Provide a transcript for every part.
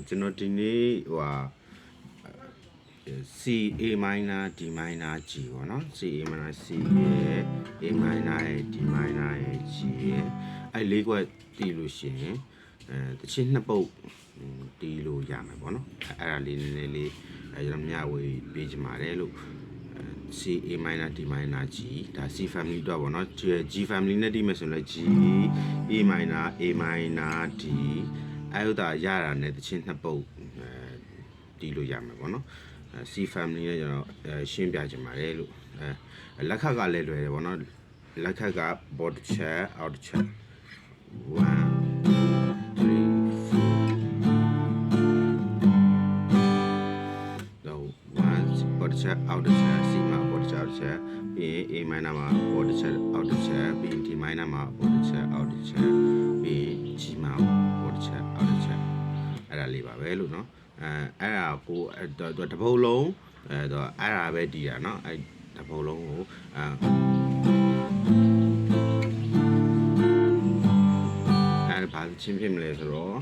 ကျွန်တော်ဒီနေ့ဟိုC A minor D minor G ပေါ့နော် C A minor C ရဲ့ A minor ရဲ့ D minor ရဲ့ G ရဲ့အဲ့လေးခွက်တီးလို့ရှိရင်တချင်းနှစ်ပုတ်တီးလို့ရမယ်ပေါ့နော်အဲ့ဒါလေးနည်းနည်းလေးကျွန်တော်မျှဝေပေးချင်ပါတယ်လို့C A minor D minor G ဒါ C family တော့ပေါ့နော် G family နဲ့တီးမယ်ဆိုရင်လည်း G A minor A minor D အဲ့ဒါရတာနဲ့တချင်းနှစ်ပုတ်တီးလို့ရမယ်ပေါ့နော်C family နဲ့ကျွန်တော်ရှင်းပြချင်ပါတယ်လို့လက်ခတ်ကလည်းလွယ်တယ်ပေါ့နော်လက်ခတ်က board chair out chair 1 2 3 4 no 1 board chair out chair C မှာ board chair out chair ပြီးရင် A minor မှာ board chair out chair ပြီးရင် D minor မှာ board chair out chair ပြီးရင် G မှာ board chair out chair အဲ့ဒါလေးပါပဲလို့နော်အဲ့ဒါကိုတပုတ်လုံးအဲ့ဒါပဲတည်တာเนาะအဲ့တပုတ်လုံးကိုအဲ့ဘာချင်းဖြစ်မလဲဆိုတော့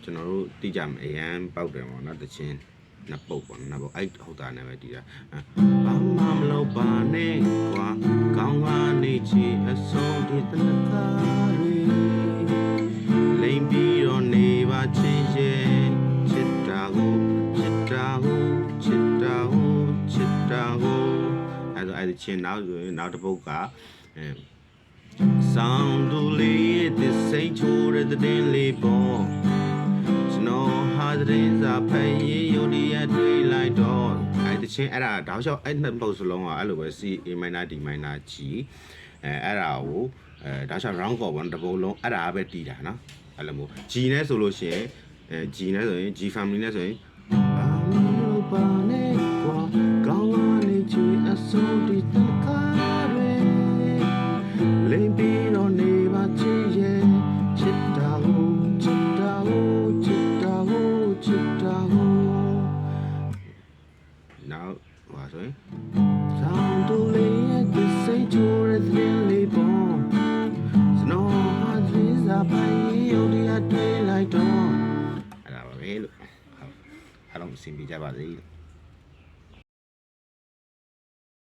ကျွန်တော်တို့တိကြမအရန်ပေါက်တယ်ပေါ့နော်တချင်းနှစ်ပုတ်ပေါ့နှစ်ပုတ်အဲ့ဟုတ်တာနဲ့ပဲတည်တာဘာမှမလုပ်ပါနဲ့ကွာကောင်းကနေချီအဆုံးဒီတနခါတွေလိမ့်ပြီးတော့နေပါချင်းရဲ့ချစ်တာကိုအဲ့ဒါချင်းနောက်ဆိုရင်နောက်တစ်ပုတ်ကဆောင်းတူလေးရဲ့သစိတ်ချိုးတဲ့တဲ့လေးပေါ်ကျွန်တော်ဟာတဲ့စာဖိုင်ရုံဒီရတွေ့လိုက်တော့အဲ့တချင်းအဲ့ဒါတောက်လျှောက်အဲ့နှစ်ပုတ်စလုံးကအဲ့လိုပဲ C A minor D minor G အဲ့ဒါကိုတောက်လျှောက် round chord ပေါ့တစ်ပုတ်လုံးအဲ့ဒါပဲတီးတာနော်အဲ့လိုမျိုး G နဲ့ဆိုလို့ရှိရင်G နဲ့ဆိုရင် G family နဲ့ဆိုရင်ဘာမှမလုပ်ပါနဲ့ကွာကောင်းကနေချီအစိုးဒီတခါတွေလိမ့်ပြီးတော့နေပါချစ်ရဲ့ချစ်တာကိုချစ်တာကိုချစ်တာကိုချစ်တာကိုနောက်ပါဆိုရင်ဆောင်းတူလေးရဲ့သစိတ်ချိုးတဲ့လေးပေါ်စနောဟာဒီစားပိုင်ရုံဒီအတွေ့လိုက်တော့အဲ့ဒါပါပဲလို့အားလုံးအဆင်ပြေကြပါစေ